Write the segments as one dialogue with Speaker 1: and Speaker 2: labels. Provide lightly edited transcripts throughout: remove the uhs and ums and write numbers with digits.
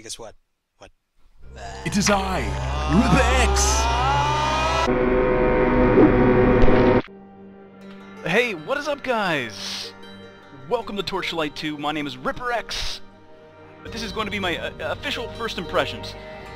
Speaker 1: guess what? What?
Speaker 2: It is I, Runic!
Speaker 3: Hey, what is up, guys? Welcome to Torchlight 2. My name is RipperX. This is going to be my official first impressions.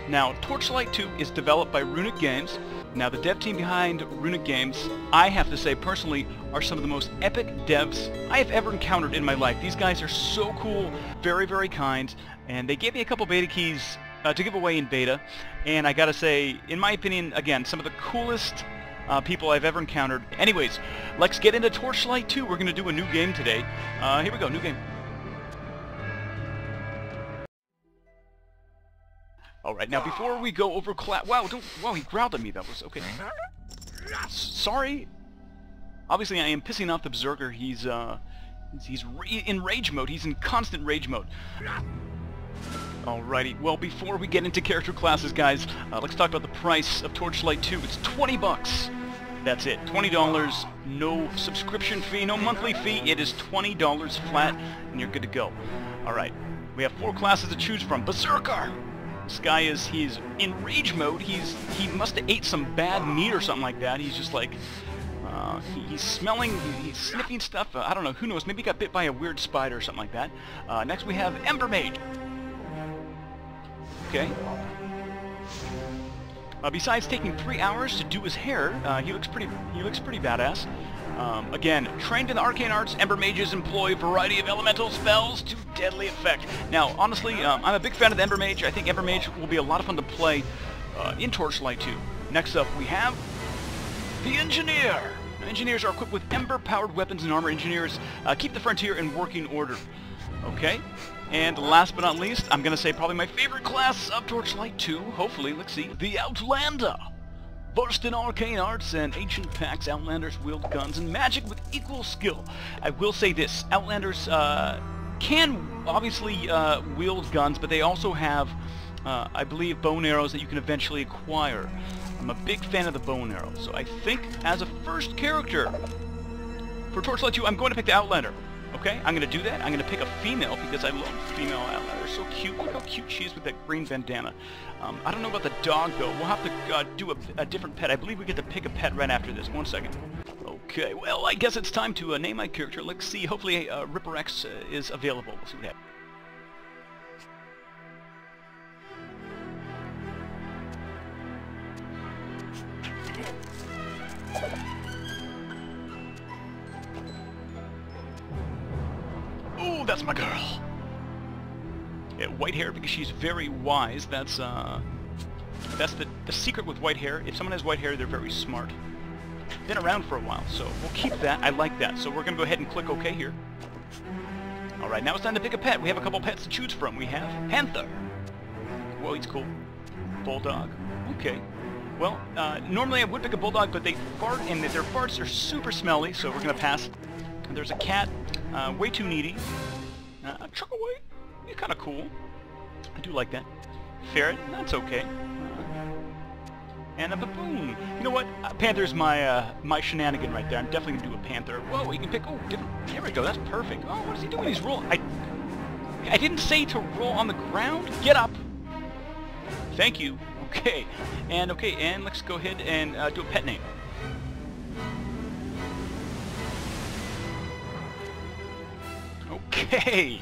Speaker 3: Now, Torchlight 2 is developed by Runic Games. Now, the dev team behind Runic Games, I have to say personally, are some of the most epic devs I have ever encountered in my life. These guys are so cool, very, very kind, and they gave me a couple beta keys to give away in beta. And I gotta say, in my opinion, again, some of the coolest people I've ever encountered. Anyways, let's get into Torchlight 2. We're gonna do a new game today. Here we go, new game. Alright, now before we go over wow, he growled at me, that was okay. Sorry. Obviously I am pissing off the Berserker. He's in rage mode. He's in constant rage mode. Alrighty, well, before we get into character classes, guys, let's talk about the price of Torchlight 2. It's 20 bucks. That's it, $20, no subscription fee, no monthly fee. It is $20 flat, and you're good to go. Alright, we have 4 classes to choose from. Berserker! This guy he's in rage mode. He must have ate some bad meat or something like that. He's just like, he's smelling, he's sniffing stuff. I don't know, who knows, maybe he got bit by a weird spider or something like that. Next we have Embermage. Okay. Besides taking 3 hours to do his hair, he looks pretty badass. Again, trained in the arcane arts, Ember Mages employ a variety of elemental spells to deadly effect. Now, honestly, I'm a big fan of the Ember Mage. I think Ember Mage will be a lot of fun to play in Torchlight 2. Next up, we have the Engineer. Now, engineers are equipped with Ember-powered weapons and armor. Engineers keep the frontier in working order. Okay. And last but not least, I'm going to say probably my favorite class of Torchlight 2, hopefully, let's see, the Outlander. Versed in arcane arts and ancient pacts, Outlanders wield guns and magic with equal skill. I will say this, Outlanders can obviously wield guns, but they also have, I believe, bow and arrows that you can eventually acquire. I'm a big fan of the bow and arrow, so I think as a first character for Torchlight 2, I'm going to pick the Outlander. Okay, I'm going to do that. I'm going to pick a female because I love female Outlanders. So cute. Look how cute she is with that green bandana. I don't know about the dog, though. We'll have to do a different pet. I believe we get to pick a pet right after this. 1 second. Okay, well, I guess it's time to name my character. Let's see. Hopefully, RipperX is available. We'll see what happens. Ooh, that's my girl. Yeah, white hair because she's very wise. That's the secret with white hair. If someone has white hair, they're very smart. Been around for a while, so we'll keep that. I like that. So we're gonna go ahead and click OK here. All right, now it's time to pick a pet. We have a couple pets to choose from. We have Panther. Whoa, he's cool. Bulldog. Okay. Well, normally I would pick a bulldog, but they fart, and their farts are super smelly, so we're gonna pass. And there's a cat. Way too needy. Chuckaway, he's kind of cool. I do like that. Ferret, that's okay. And a baboon. You know what? Panther's my shenanigan right there. I'm definitely gonna do a panther. Whoa, you can pick. Oh, different. There we go. That's perfect. Oh, what is he doing? He's rolling. I didn't say to roll on the ground. Get up. Thank you. Okay. And let's go ahead and do a pet name. Okay,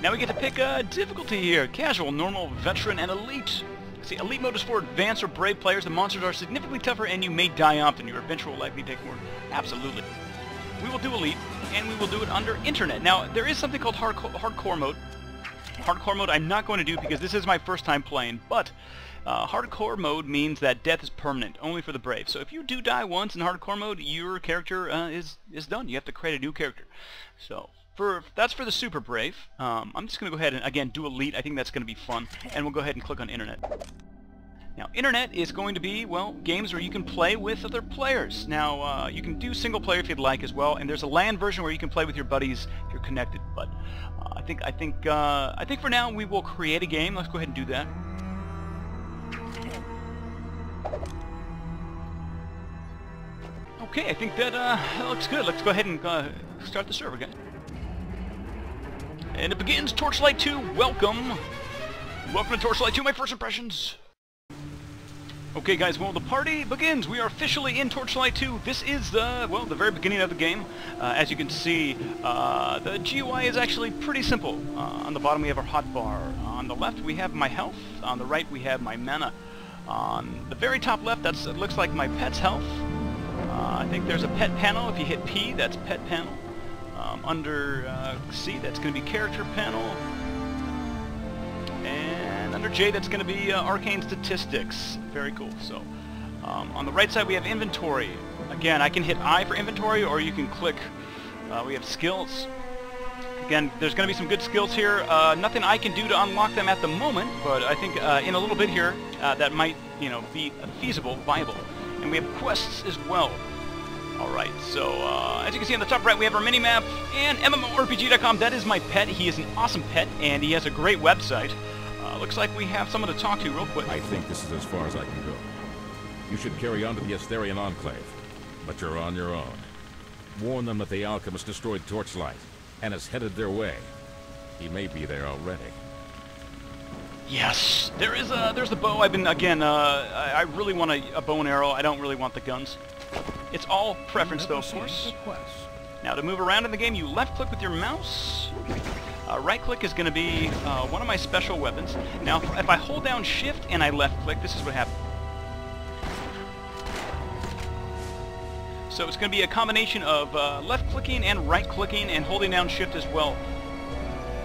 Speaker 3: now we get to pick a difficulty here. Casual, normal, veteran, and elite. See, elite mode is for advanced or brave players. The monsters are significantly tougher and you may die often. Your adventure will likely take more. Absolutely. We will do elite, and we will do it under internet. Now, there is something called hardcore mode. Hardcore mode I'm not going to do because this is my first time playing, but hardcore mode means that death is permanent, only for the brave. So if you do die once in hardcore mode, your character is done. You have to create a new character. So that's for the super brave. I'm just going to go ahead and, again, do elite. I think that's going to be fun. And we'll go ahead and click on internet. Now, internet is going to be, well, games where you can play with other players. Now, you can do single player if you'd like as well. And there's a LAN version where you can play with your buddies if you're connected. But I think for now we will create a game. Let's go ahead and do that. Okay, I think that looks good. Let's go ahead and start the server, guys. And it begins. Torchlight 2, welcome. Welcome to Torchlight 2, my first impressions. Okay guys, well the party begins. We are officially in Torchlight 2. This is the very beginning of the game. As you can see, the GUI is actually pretty simple. On the bottom we have our hotbar. On the left we have my health. On the right we have my mana. On the very top left, it looks like my pet's health. I think there's a pet panel. If you hit P, that's pet panel. Under C, that's going to be character panel. And under J, that's going to be arcane statistics. Very cool. So, on the right side, we have inventory. Again, I can hit I for inventory, or you can click. We have skills. Again, there's going to be some good skills here. Nothing I can do to unlock them at the moment, but I think in a little bit here, that might, be feasible, viable. And we have quests as well. Alright, so as you can see on the top right, we have our mini-map and MMORPGcom. That is my pet. He is an awesome pet, and he has a great website. Looks like we have someone to talk to real quick.
Speaker 1: I think this is as far as I can go. You should carry on to the Asterian Enclave, but you're on your own. Warn them that the alchemist destroyed Torchlight and is headed their way. He may be there already.
Speaker 3: Yes, there's the bow. I've been, again, I really want a bow and arrow. I don't really want the guns. It's all preference though, of course. Now to move around in the game, you left click with your mouse. Right click is going to be one of my special weapons. Now if I hold down shift and I left click, this is what happens. So it's going to be a combination of left clicking and right clicking and holding down shift as well.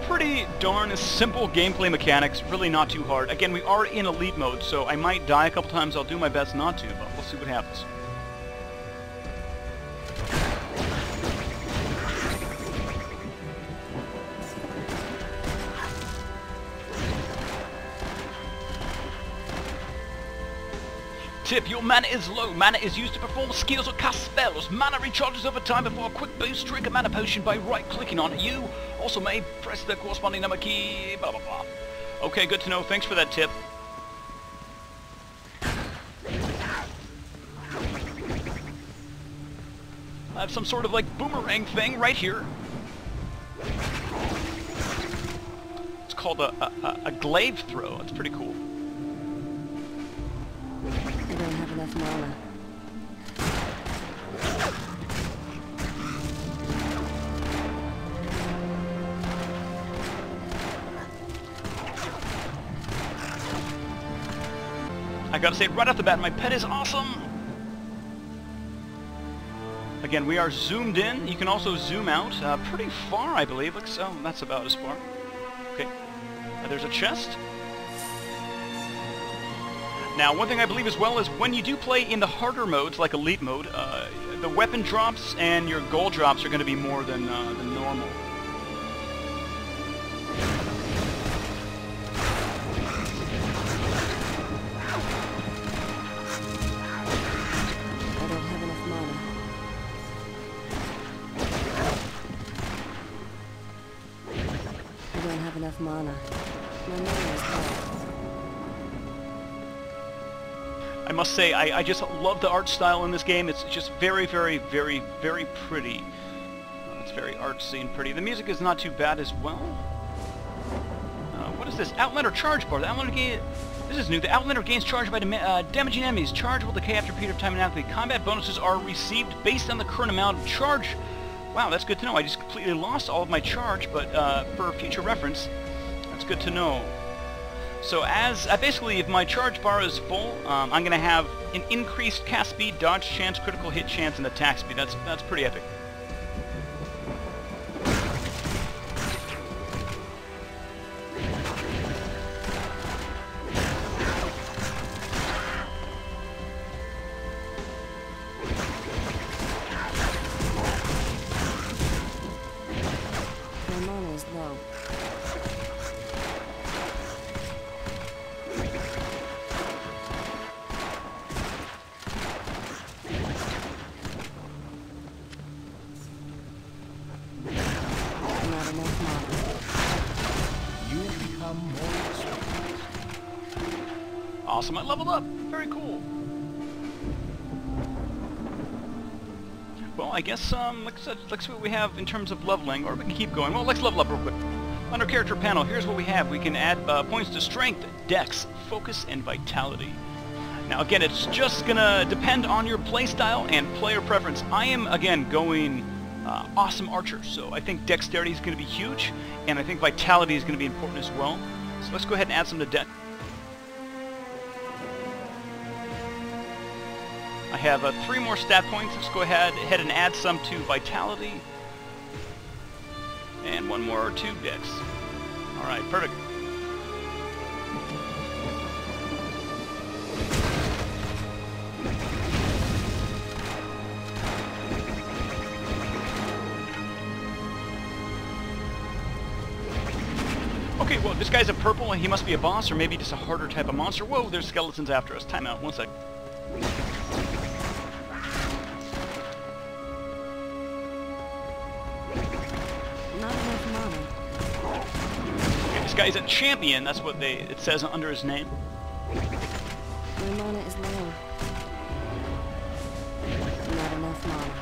Speaker 3: Pretty darn simple gameplay mechanics, really not too hard. Again, we are in elite mode, so I might die a couple times. I'll do my best not to, but we'll see what happens. Tip, your mana is low. Mana is used to perform skills or cast spells. Mana recharges over time before a quick boost. Drink a mana potion by right-clicking on it. You also may press the corresponding number key, blah blah blah. Okay, good to know. Thanks for that tip. I have some sort of like boomerang thing right here. It's called a glaive throw. It's pretty cool.
Speaker 4: I don't have enough mana.
Speaker 3: I gotta say right off the bat, my pet is awesome! Again, we are zoomed in. You can also zoom out pretty far, I believe. Looks, oh, that's about as far. Okay. There's a chest. Now, one thing I believe as well is when you do play in the harder modes, like Elite mode, the weapon drops and your gold drops are going to be more than normal.
Speaker 4: I don't have enough mana. I don't have enough mana. My mana is low.
Speaker 3: I must say, I just love the art style in this game. It's just very, very, very, very pretty. It's very artsy and pretty. The music is not too bad as well. What is this? Outlander charge bar. The Outlander game. This is new. The Outlander gains charge by damaging enemies. Charge will decay after a period of time inadequately. Combat bonuses are received based on the current amount of charge. Wow, that's good to know. I just completely lost all of my charge, but for future reference, that's good to know. So as, basically if my charge bar is full, I'm going to have an increased cast speed, dodge chance, critical hit chance, and attack speed. That's pretty epic.
Speaker 4: My mana is low. Not enough mana.
Speaker 2: You become more experienced.
Speaker 3: Awesome, I leveled up. Very cool. Well, I guess let's see what we have in terms of leveling, or we can keep going. Well, let's level up real quick. Under character panel, here's what we have. We can add points to strength, dex, focus, and vitality. Now again, it's just gonna depend on your playstyle and player preference. I am, again, going awesome archer, so I think dexterity is gonna be huge, and I think vitality is gonna be important as well. So let's go ahead and add some to dex. I have 3 more stat points. Let's go ahead and add some to vitality. And 1 more to dex. Alright, perfect. Okay, well, this guy's a purple, and he must be a boss, or maybe just a harder type of monster. Whoa, there's skeletons after us. Time out, 1 sec. This guy's a champion, that's what it says under his name.
Speaker 4: My mana is low. Not enough mana.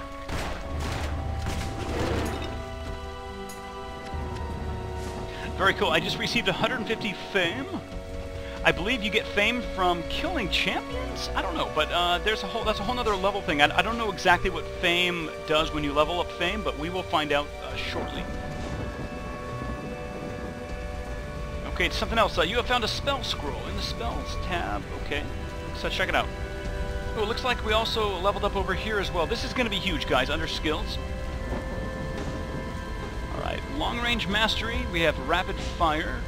Speaker 3: Very cool. I just received 150 fame. I believe you get fame from killing champions? I don't know, but that's a whole other level thing. I don't know exactly what fame does when you level up fame, but we will find out shortly. Okay, it's something else. You have found a spell scroll in the spells tab. Okay, so check it out. Oh, it looks like we also leveled up over here as well. This is going to be huge, guys, under skills. Alright, long range mastery. We have rapid fire.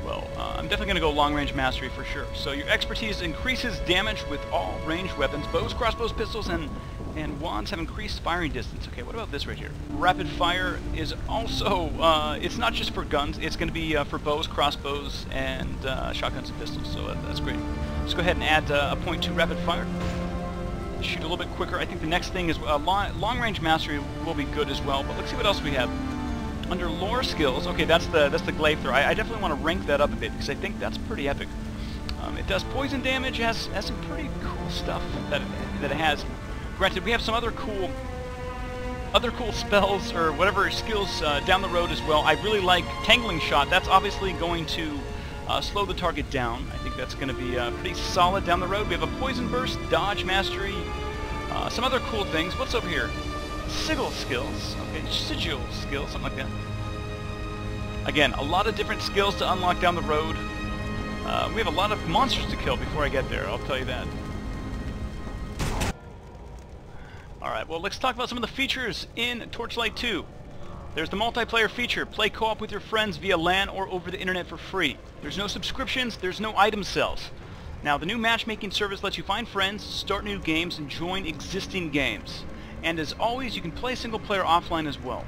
Speaker 3: Well, I'm definitely going to go long range mastery for sure. So your expertise increases damage with all ranged weapons. Bows, crossbows, pistols, and wands have increased firing distance. Okay, what about this right here? Rapid fire is also, it's not just for guns, it's going to be for bows, crossbows, and shotguns and pistols, so that's great. Let's go ahead and add a point to rapid fire. Shoot a little bit quicker. I think the next thing is long range mastery will be good as well, but let's see what else we have. Under lore skills, okay, that's the glaive thrower. I definitely want to rank that up a bit because I think that's pretty epic. It does poison damage, has some pretty cool stuff that it has. Granted, we have some other cool spells or whatever skills down the road as well. I really like Tangling Shot. That's obviously going to slow the target down. I think that's going to be pretty solid down the road. We have a Poison Burst, Dodge Mastery, some other cool things. What's over here? Sigil skills. Okay, Sigil skills, something like that. Again, a lot of different skills to unlock down the road. We have a lot of monsters to kill before I get there, I'll tell you that. Alright, well, let's talk about some of the features in Torchlight 2. There's the multiplayer feature. Play co-op with your friends via LAN or over the internet for free. There's no subscriptions, there's no item sales. Now, the new matchmaking service lets you find friends, start new games, and join existing games. And as always, you can play single player offline as well.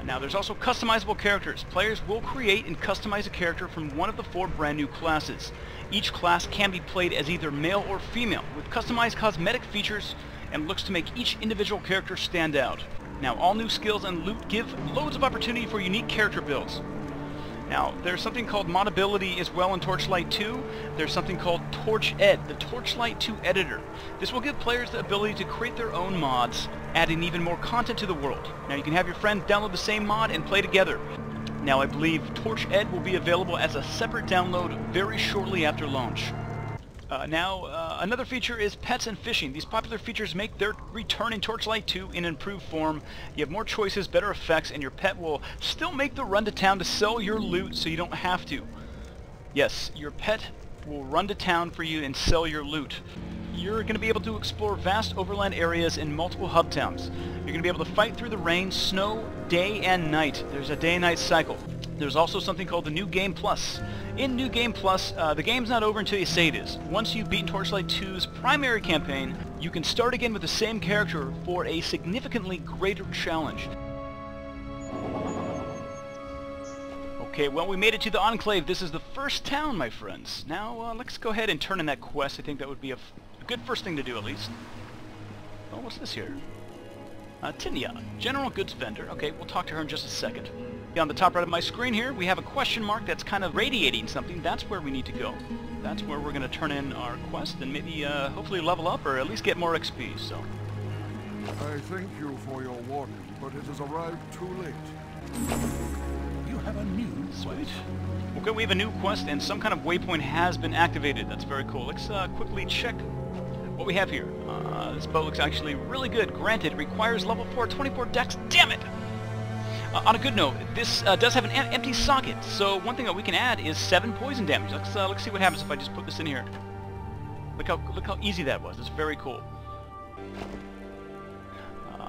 Speaker 3: Now, there's also customizable characters. Players will create and customize a character from one of the 4 brand new classes. Each class can be played as either male or female, with customized cosmetic features, and looks to make each individual character stand out. Now, all new skills and loot give loads of opportunity for unique character builds. Now, there's something called modability as well in Torchlight 2. There's something called Torch Ed, the Torchlight 2 editor. This will give players the ability to create their own mods, adding even more content to the world. Now, you can have your friend download the same mod and play together. Now, I believe Torch Ed will be available as a separate download very shortly after launch. Another feature is pets and fishing. These popular features make their return in Torchlight 2 in improved form. You have more choices, better effects, and your pet will still make the run to town to sell your loot so you don't have to. Yes, your pet will run to town for you and sell your loot. You're going to be able to explore vast overland areas in multiple hub towns. You're going to be able to fight through the rain, snow, day and night. There's a day and night cycle. There's also something called the New Game Plus. In New Game Plus, the game's not over until you say it is. Once you've beaten Torchlight 2's primary campaign, you can start again with the same character for a significantly greater challenge. Okay, well, we made it to the Enclave. This is the first town, my friends. Now, let's go ahead and turn in that quest. I think that would be a good first thing to do, at least. Oh, what's this here? Tinia, General Goods Vendor. Okay, we'll talk to her in just a second. On the top right of my screen here, we have a question mark that's kind of radiating something. That's where we need to go. That's where we're going to turn in our quest and maybe hopefully level up or at least get more XP. So
Speaker 5: I thank you for your warning, but it has arrived too late.
Speaker 2: You have a new
Speaker 3: Sweet. Okay, we have a new quest, and some kind of waypoint has been activated. That's very cool. Let's quickly check what we have here. This bow looks actually really good. Granted, requires level 4, 24 dex. Damn it! On a good note, this does have an empty socket, so one thing that we can add is 7 poison damage. Let's see what happens if I just put this in here. Look how easy that was. It's very cool.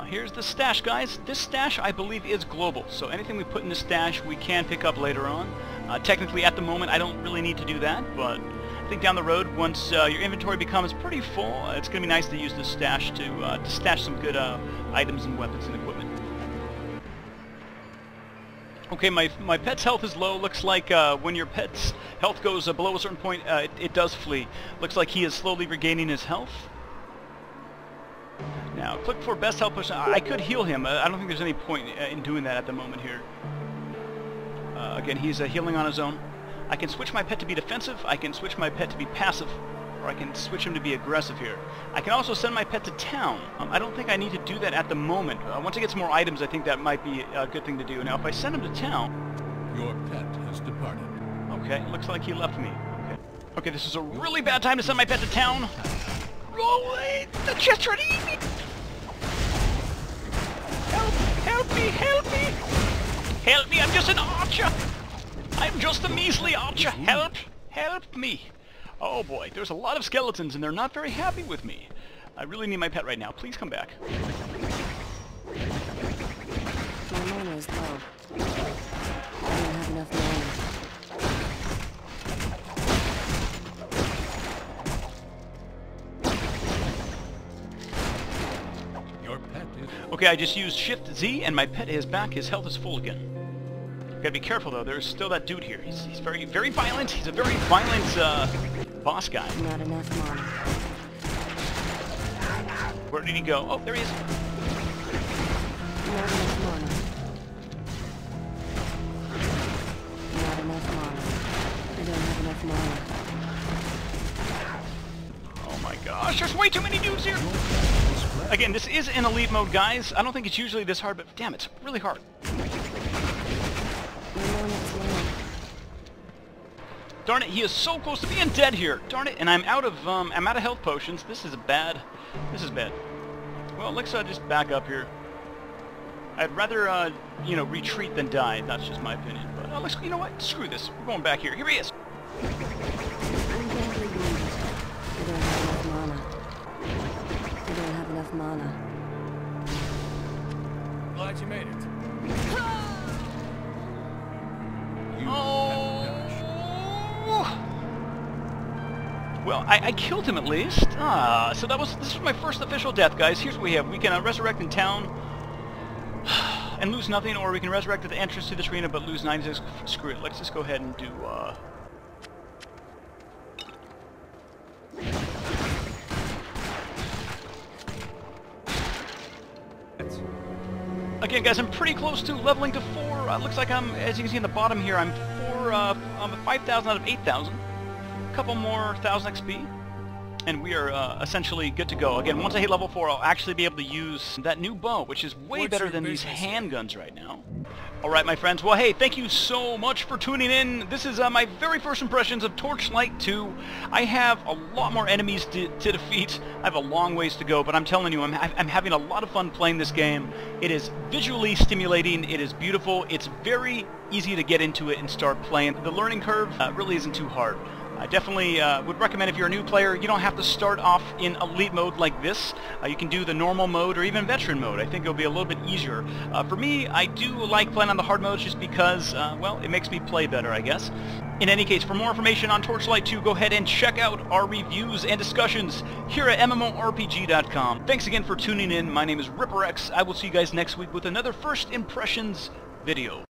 Speaker 3: Here's the stash, guys. This stash, I believe, is global, so anything we put in the stash we can pick up later on. Technically, at the moment, I don't really need to do that, but I think down the road, once your inventory becomes pretty full, it's going to be nice to use this stash to stash some good items and weapons and equipment. Okay, my pet's health is low. Looks like when your pet's health goes below a certain point, it does flee. Looks like he is slowly regaining his health. Now, click for best health potion. I could heal him. I don't think there's any point in doing that at the moment here. Again, he's healing on his own. I can switch my pet to be defensive. I can switch my pet to be passive. Or I can switch him to be aggressive here. I can also send my pet to town. I don't think I need to do that at the moment. Once I get some more items, I think that might be a good thing to do. Now, if I send him to town...
Speaker 2: Your pet has departed.
Speaker 3: Okay, looks like he left me. Okay, this is a really bad time to send my pet to town. Oh, wait, the chest's trying to eat me! Help me, help me! Help me, I'm just an archer! I'm just a measly archer! Help! Help me! Oh boy, there's a lot of skeletons and they're not very happy with me. I really need my pet right now. Please come back.
Speaker 4: My mana is low. I don't have enough mana.
Speaker 2: Your pet is...
Speaker 3: Okay, I just used Shift Z and my pet is back. His health is full again. Gotta be careful though, there's still that dude here. He's very, very violent. He's a very violent boss guy.
Speaker 4: Not enough mana.
Speaker 3: Where did he go? Oh, there he is.
Speaker 4: Not enough mana. Not enough mana. I don't have enough mana.
Speaker 3: Oh my gosh, there's way too many dudes here! Again, this is in elite mode, guys. I don't think it's usually this hard, but damn, it's really hard. Darn it, he is so close to being dead here. Darn it, and I'm out of health potions. This is bad. This is bad. Well, let's just back up here. I'd rather, you know, retreat than die. That's just my opinion. But let's, you know what? Screw this. We're going back here. Here he is.
Speaker 4: I'm badly wounded. I don't have enough mana. I don't have enough mana.
Speaker 2: Glad you made it.
Speaker 3: Oh! Well, I killed him at least. So this was my first official death, guys. Here's what we have. We can resurrect in town and lose nothing, or we can resurrect at the entrance to this arena but lose 96. Screw it. Let's just go ahead and do Again, guys, I'm pretty close to leveling to 4. Looks like I'm, as you can see in the bottom here, I'm 5,000 out of 8,000. A couple more 1,000 XP, and we are essentially good to go. Again, once I hit level 4, I'll actually be able to use that new bow, which is way better than these handguns right now. Alright, my friends. Well, hey, thank you so much for tuning in. This is my very first impressions of Torchlight 2. I have a lot more enemies to defeat. I have a long ways to go, but I'm telling you, I'm having a lot of fun playing this game. It is visually stimulating. It is beautiful. It's very easy to get into it and start playing. The learning curve really isn't too hard. I definitely would recommend if you're a new player, you don't have to start off in elite mode like this. You can do the normal mode or even veteran mode. I think it'll be a little bit easier. For me, I do like playing on the hard modes just because, well, it makes me play better, I guess. In any case, for more information on Torchlight 2, go ahead and check out our reviews and discussions here at MMORPG.com. Thanks again for tuning in. My name is RipperX. I will see you guys next week with another First Impressions video.